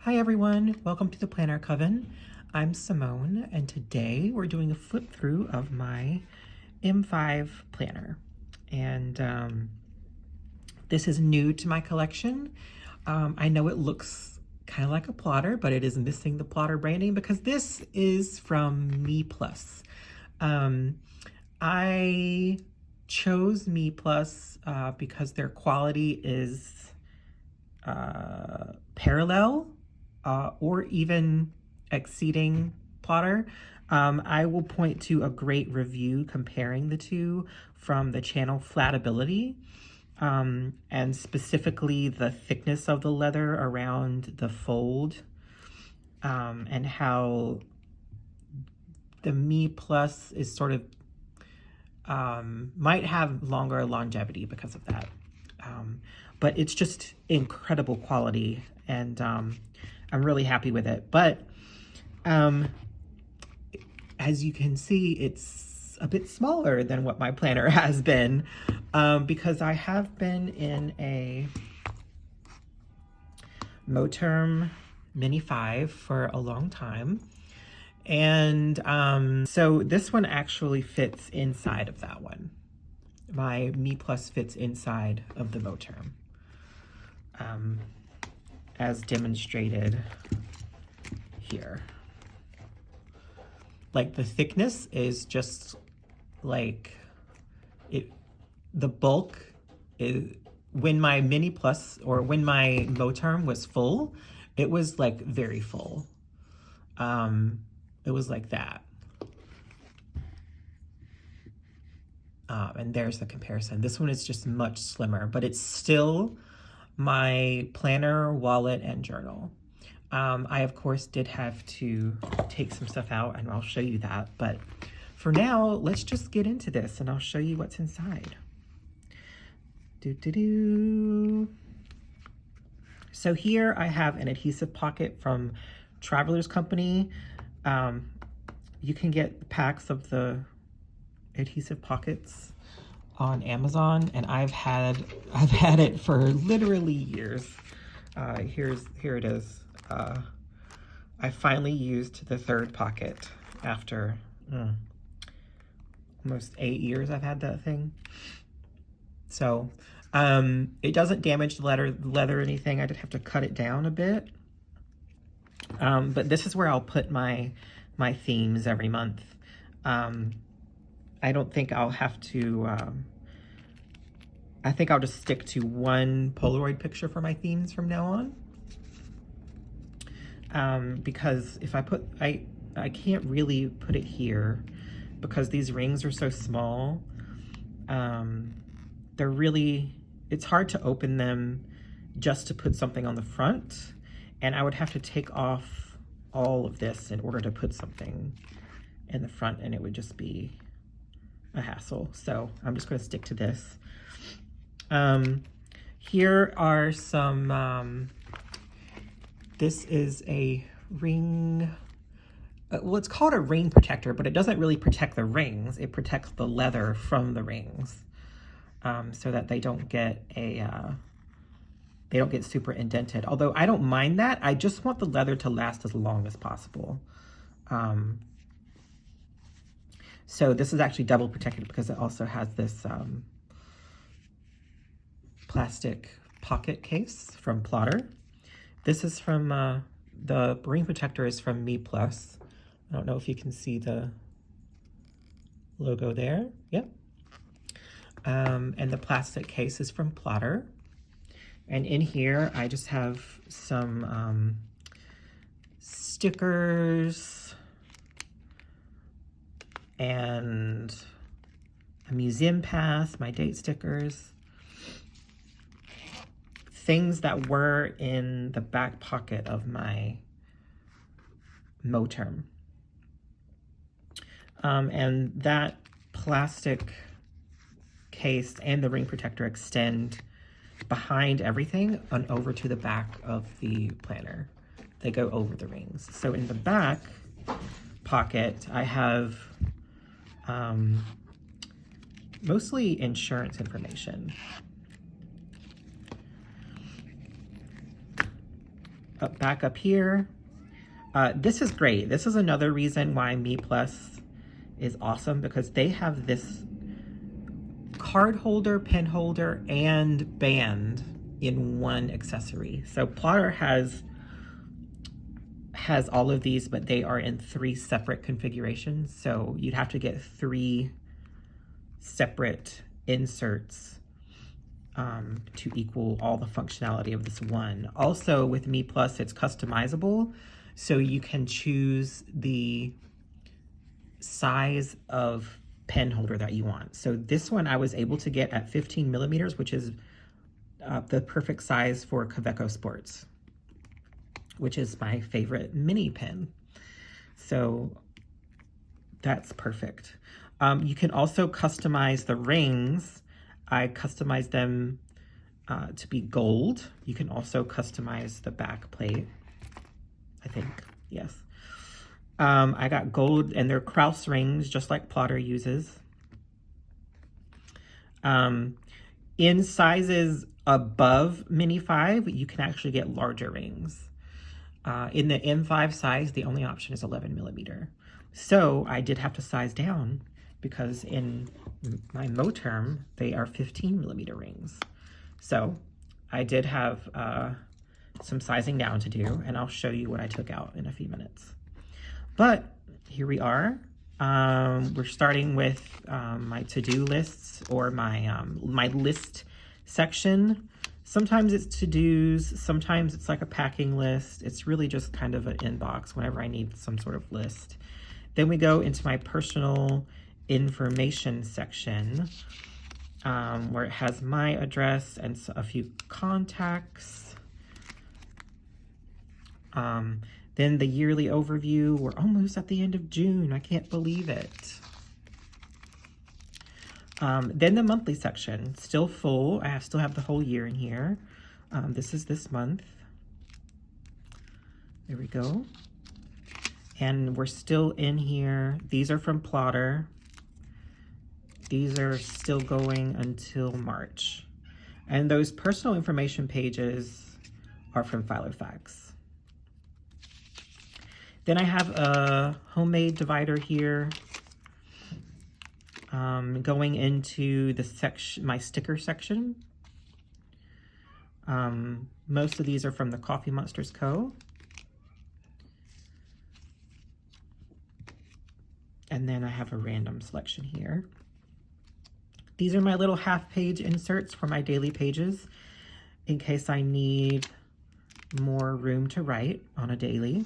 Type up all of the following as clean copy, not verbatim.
Hi everyone, welcome to the Planner Coven. I'm Simone, and today we're doing a flip through of my M5 planner. And this is new to my collection. I know it looks kind of like a plotter, but it is missing the plotter branding because this is from MeePlus. I chose MeePlus because their quality is parallel or even exceeding plotter. I will point to a great review comparing the two from the channel Flatability, and specifically the thickness of the leather around the fold, and how the MeePlus is sort of might have longer longevity because of that. But it's just incredible quality, and I'm really happy with it. But as you can see, it's a bit smaller than what my planner has been, because I have been in a Moterm Mini 5 for a long time. And so this one actually fits inside of that one. My MeePlus fits inside of the Moterm, as demonstrated here. Like, the thickness is just like it. The bulk is, when my MeePlus or when my Moterm was full, it was like very full. It was like that. And there's the comparison. This one is just much slimmer, but it's still my planner, wallet, and journal. I, of course, did have to take some stuff out, and I'll show you that. But for now, let's just get into this, and I'll show you what's inside. So here I have an adhesive pocket from Traveler's Company. You can get packs of the adhesive pockets on Amazon, and I've had it for literally years. Here it is. I finally used the third pocket after almost 8 years I've had that thing. So it doesn't damage the leather or anything. I did have to cut it down a bit. But this is where I'll put my themes every month. I don't think I'll have to, I think I'll just stick to one Polaroid picture for my themes from now on. Because if I put, I can't really put it here because these rings are so small. They're really, it's hard to open them just to put something on the front. And I would have to take off all of this in order to put something in the front, and it would just be a hassle. So I'm just going to stick to this. Here are some, this is a ring, well, it's called a ring protector, but it doesn't really protect the rings. It protects the leather from the rings, so that they don't get super indented. Although I don't mind that. I just want the leather to last as long as possible. So this is actually double protected because it also has this plastic pocket case from Plotter. This is from, the ring protector is from MeePlus. I don't know if you can see the logo there. Yep. And the plastic case is from Plotter. And in here, I just have some stickers and a museum pass, my date stickers, things that were in the back pocket of my Moterm. And that plastic case and the ring protector extend behind everything and over to the back of the planner. They go over the rings. So in the back pocket, I have mostly insurance information. back up here. This is great. This is another reason why MeePlus is awesome, because they have this card holder, pen holder, and band in one accessory. So Plotter has all of these, but they are in 3 separate configurations. So you'd have to get 3 separate inserts to equal all the functionality of this one. Also with MeePlus, it's customizable. So you can choose the size of pen holder that you want. So this one I was able to get at 15 millimeters, which is the perfect size for Kaweco Sports, which is my favorite mini pen. So that's perfect. You can also customize the rings. I customized them to be gold. You can also customize the back plate, I think, yes. I got gold, and they're Krause rings, just like Plotter uses. In sizes above Mini 5, you can actually get larger rings. In the M5 size, the only option is 11 millimeter. So I did have to size down, because in my Moterm, they are 15 millimeter rings. So I did have some sizing down to do, and I'll show you what I took out in a few minutes. But here we are. We're starting with my to-do lists, or my list section. Sometimes it's to-dos, sometimes it's like a packing list. It's really just kind of an inbox whenever I need some sort of list. Then we go into my personal information section, where it has my address and a few contacts. Then the yearly overview. We're almost at the end of June. I can't believe it. Then the monthly section, still full. I still have the whole year in here. This is this month. There we go. And we're still in here. These are from Plotter. These are still going until March. And those personal information pages are from Filofax. Then I have a homemade divider here, going into the section, my sticker section. Most of these are from the Coffee Monsters Co. And then I have a random selection here. These are my little half-page inserts for my daily pages, in case I need more room to write on a daily.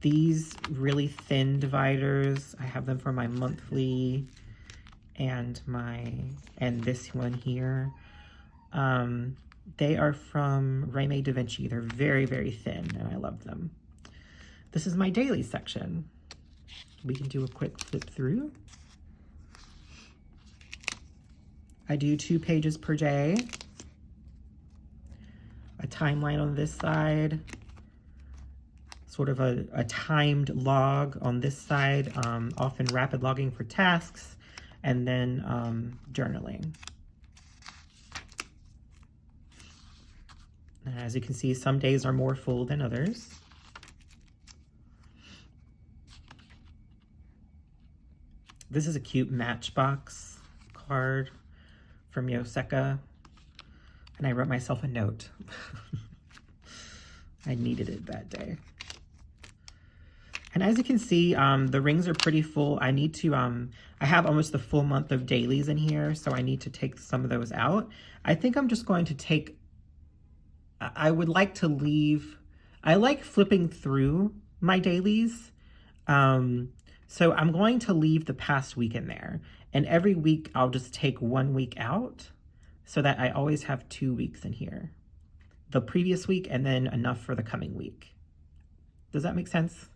These really thin dividers, I have them for my monthly and this one here. They are from Reme Da Vinci. They're very, very thin, and I love them. This is my daily section. We can do a quick flip through. I do 2 pages per day. A timeline on this side. Sort of a timed log on this side, often rapid logging for tasks, and then journaling. And as you can see, some days are more full than others. This is a cute Matchbox card from Yoseka, and I wrote myself a note. I needed it that day. And as you can see, the rings are pretty full. I need to, I have almost the full month of dailies in here, so I need to take some of those out. I think I'm just going to take, I would like to leave, I like flipping through my dailies. So I'm going to leave the past week in there. And every week I'll just take 1 week out, so that I always have 2 weeks in here. The previous week and then enough for the coming week. Does that make sense?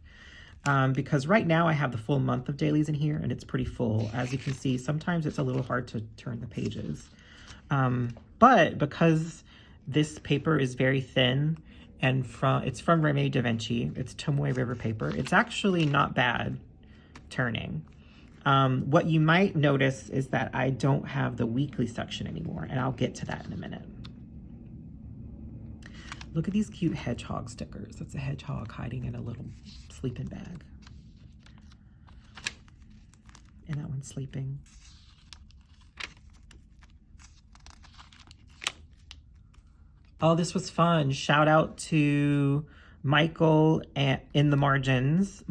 Because right now I have the full month of dailies in here, and it's pretty full. As you can see, sometimes it's a little hard to turn the pages. But because this paper is very thin, and it's from Reme Da Vinci, it's Tomoe River paper, it's actually not bad turning. What you might notice is that I don't have the weekly section anymore, and I'll get to that in a minute. Look at these cute hedgehog stickers. That's a hedgehog hiding in a little sleeping bag. And that one's sleeping. Oh, this was fun. Shout out to Michael in the margins,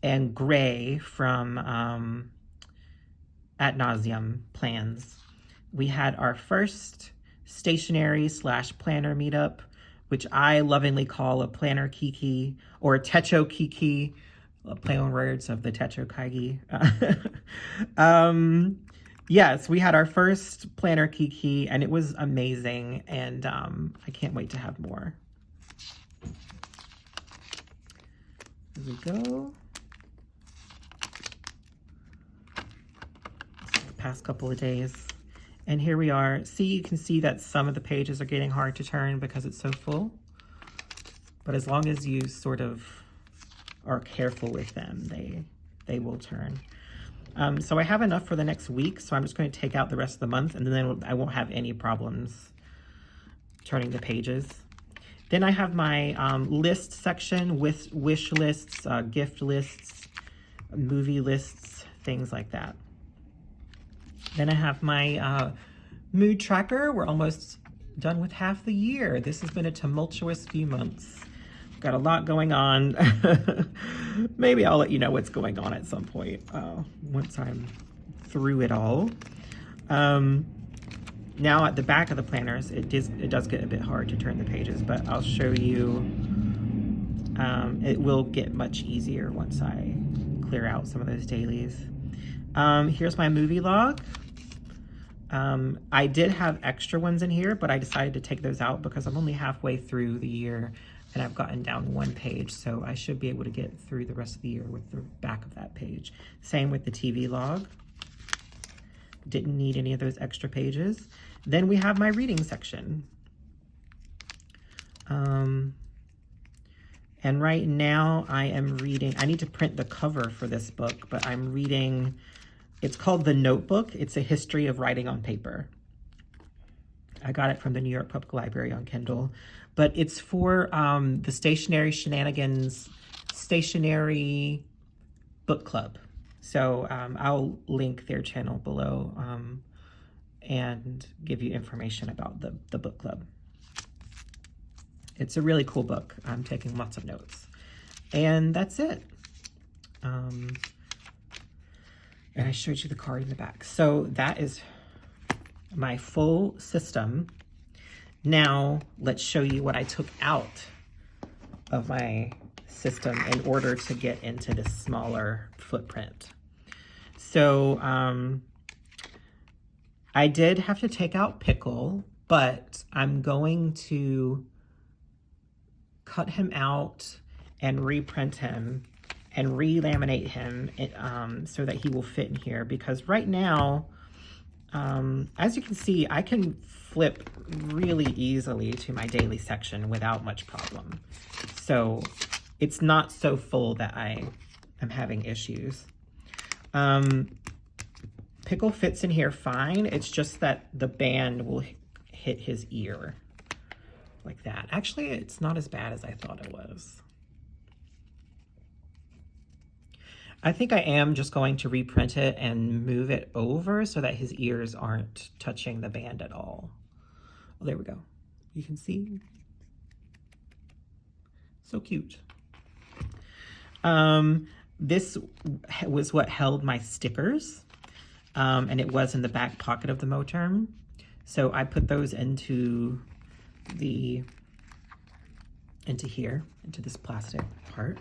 and Gray from Ad Nauseam Plans. We had our first stationery / planner meetup, which I lovingly call a planner kiki or a techo kiki, play on words of the techo kaigi. Yes, we had our first planner kiki and it was amazing, and I can't wait to have more. Here we go. The past couple of days. And here we are. See, you can see that some of the pages are getting hard to turn because it's so full. But as long as you sort of are careful with them, they will turn. So I have enough for the next week, so I'm just going to take out the rest of the month, and then I won't have any problems turning the pages. Then I have my list section with wish lists, gift lists, movie lists, things like that. Then I have my mood tracker. We're almost done with half the year. This has been a tumultuous few months. Got a lot going on. Maybe I'll let you know what's going on at some point once I'm through it all. Now at the back of the planners, it does get a bit hard to turn the pages, but I'll show you. It will get much easier once I clear out some of those dailies. Here's my movie log. I did have extra ones in here, but I decided to take those out because I'm only halfway through the year and I've gotten down one page, so I should be able to get through the rest of the year with the back of that page. Same with the TV log. Didn't need any of those extra pages. Then we have my reading section. And right now I am reading, I need to print the cover for this book, but I'm reading, it's called The Notebook. It's a history of writing on paper. I got it from the New York Public Library on Kindle, but it's for the Stationery Shenanigans Stationery Book Club. So I'll link their channel below and give you information about the book club. It's a really cool book. I'm taking lots of notes. And that's it. And I showed you the card in the back. So that is my full system. Now let's show you what I took out of my system in order to get into this smaller footprint. So I did have to take out Pickle, but I'm going to cut him out and reprint him and re-laminate him so that he will fit in here, because right now, as you can see, I can flip really easily to my daily section without much problem. So it's not so full that I am having issues. Pickle fits in here fine. It's just that the band will hit his ear like that. Actually, it's not as bad as I thought it was. I think I am just going to reprint it and move it over so that his ears aren't touching the band at all. Oh, there we go. You can see. So cute. This was what held my stickers, and it was in the back pocket of the Moterm. So I put those into here, into this plastic part.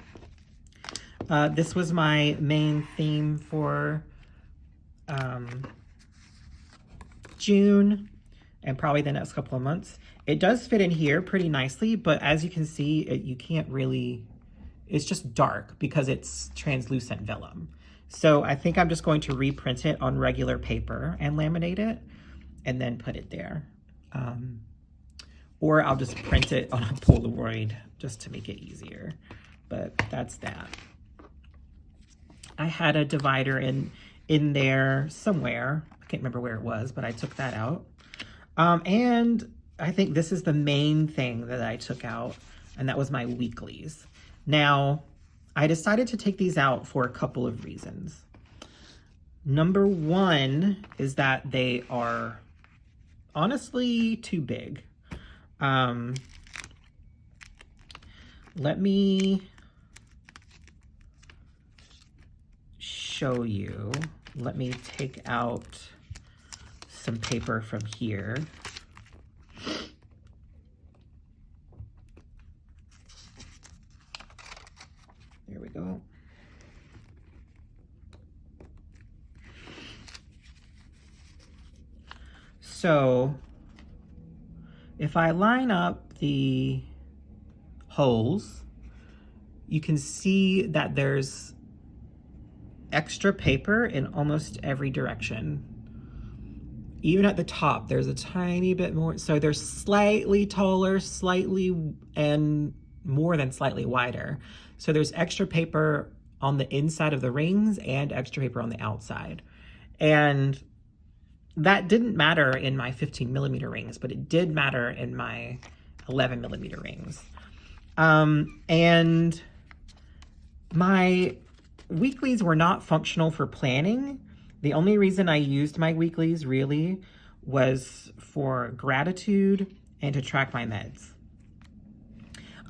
This was my main theme for June and probably the next couple of months. It does fit in here pretty nicely, but as you can see, you can't really, it's just dark because it's translucent vellum. So I think I'm just going to reprint it on regular paper and laminate it and then put it there. Or I'll just print it on a Polaroid just to make it easier. But that's that. I had a divider in there somewhere. I can't remember where it was, but I took that out. And I think this is the main thing that I took out, and that was my weeklies. Now, I decided to take these out for a couple of reasons. Number one is that they are honestly too big. Let me show you. Let me take out some paper from here. There we go. So if I line up the holes, you can see that there's extra paper in almost every direction. Even at the top, there's a tiny bit more. So they're slightly taller, slightly, and more than slightly wider. So there's extra paper on the inside of the rings and extra paper on the outside. And that didn't matter in my 15mm rings, but it did matter in my 11mm rings. And my weeklies were not functional for planning. The only reason I used my weeklies really was for gratitude and to track my meds.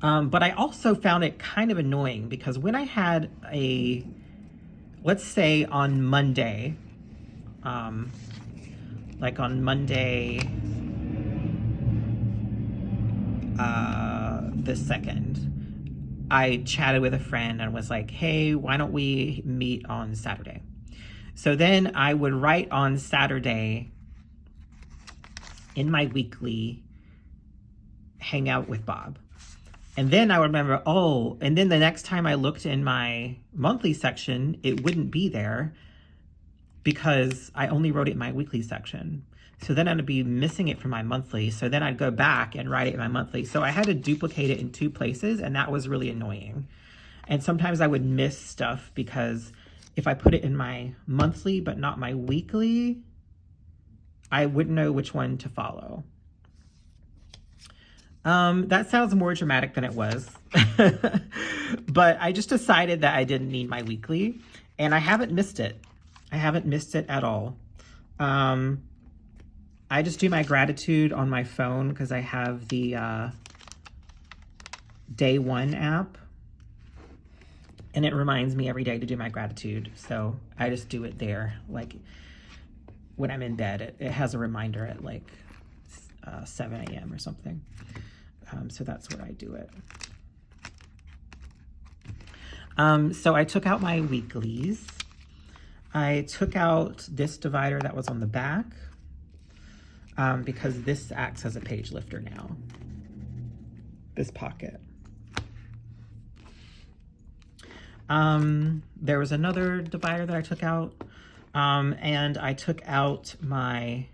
But I also found it kind of annoying because when I had let's say on Monday, like on Monday, the 2nd, I chatted with a friend and was like, hey, why don't we meet on Saturday? So then I would write on Saturday in my weekly, hang out with Bob. And then I would remember, oh, and then the next time I looked in my monthly section, it wouldn't be there because I only wrote it in my weekly section. So then I'd be missing it from my monthly. So then I'd go back and write it in my monthly. So I had to duplicate it in 2 places, and that was really annoying. And sometimes I would miss stuff because if I put it in my monthly but not my weekly, I wouldn't know which one to follow. That sounds more dramatic than it was. But I just decided that I didn't need my weekly, and I haven't missed it. I haven't missed it at all. I just do my gratitude on my phone because I have the Day One app, and it reminds me every day to do my gratitude. So I just do it there. Like when I'm in bed, it has a reminder at like 7 a.m. or something. So that's where I do it. So I took out my weeklies. I took out this divider that was on the back because this acts as a page lifter now. This pocket. There was another divider that I took out, and I took out my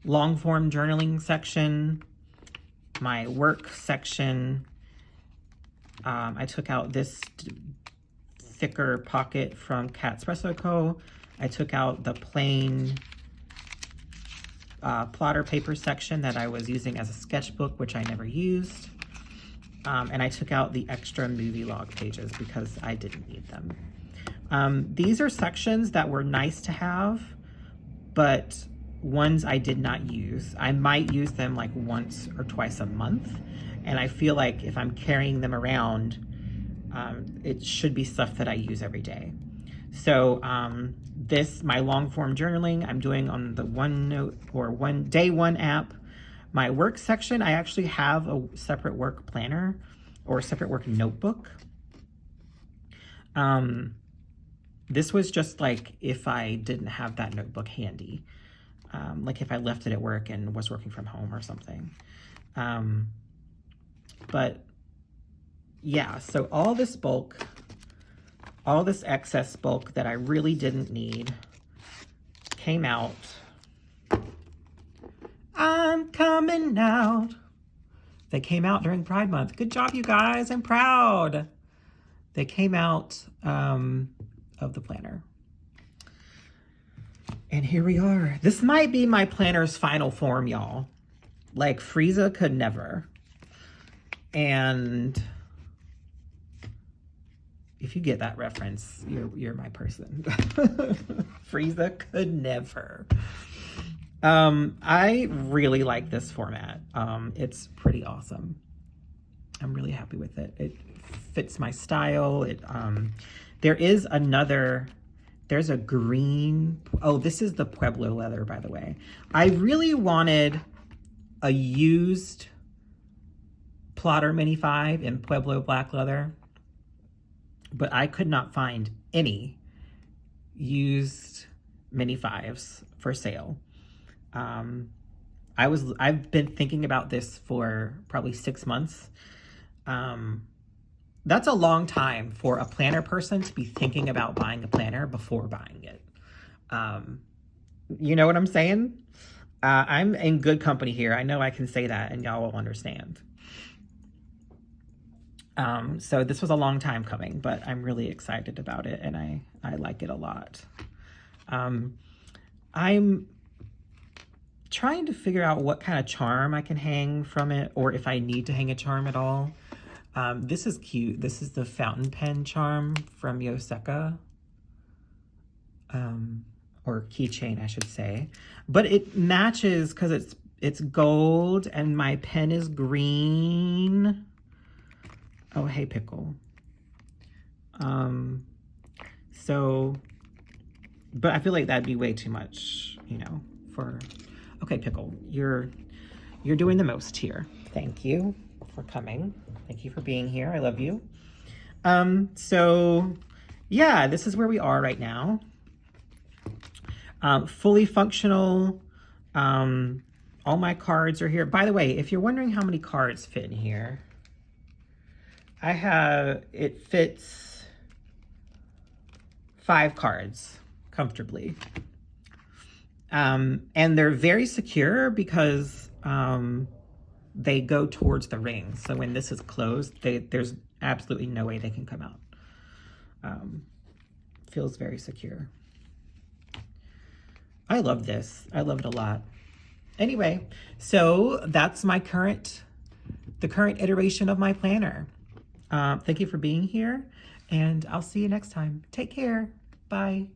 long form journaling section, my work section. I took out this thicker pocket from Cat Espresso Co. I took out the plain plotter paper section that I was using as a sketchbook, which I never used. And I took out the extra movie log pages because I didn't need them. These are sections that were nice to have, but ones I did not use. I might use them like once or twice a month. And I feel like if I'm carrying them around, it should be stuff that I use every day. So my long form journaling, I'm doing on the OneNote or Day One app. My work section, I actually have a separate work planner or a separate work notebook. This was just like if I didn't have that notebook handy, like if I left it at work and was working from home or something. But yeah, so all this bulk, all this excess bulk that I really didn't need came out. I'm coming out. They came out during Pride Month. Good job, you guys. I'm proud. They came out of the planner. And here we are. This might be my planner's final form, y'all. Like Frieza could never. And if you get that reference, you're my person. Frieza could never. I really like this format. It's pretty awesome. I'm really happy with it. It fits my style. There is there's a green, oh, this is the Pueblo leather, by the way. I really wanted a used Plotter Mini 5 in Pueblo black leather, but I could not find any used Mini 5s for sale. I've been thinking about this for probably 6 months. That's a long time for a planner person to be thinking about buying a planner before buying it. You know what I'm saying? I'm in good company here. I know I can say that and y'all will understand. So this was a long time coming, but I'm really excited about it and I like it a lot. I'm trying to figure out what kind of charm I can hang from it, or if I need to hang a charm at all. This is cute. This is the fountain pen charm from Yoseka. Or keychain, I should say. But it matches because it's gold and my pen is green. Oh, hey, Pickle. But I feel like that'd be way too much, you know, okay, Pickle, you're doing the most here. Thank you for coming. Thank you for being here. I love you. So yeah, this is where we are right now. Fully functional. All my cards are here. By the way, if you're wondering how many cards fit in here, it fits 5 cards comfortably. And they're very secure because they go towards the ring. So when this is closed, there's absolutely no way they can come out. Feels very secure. I love this. I love it a lot. Anyway, so that's the current iteration of my planner. Thank you for being here, and I'll see you next time. Take care. Bye.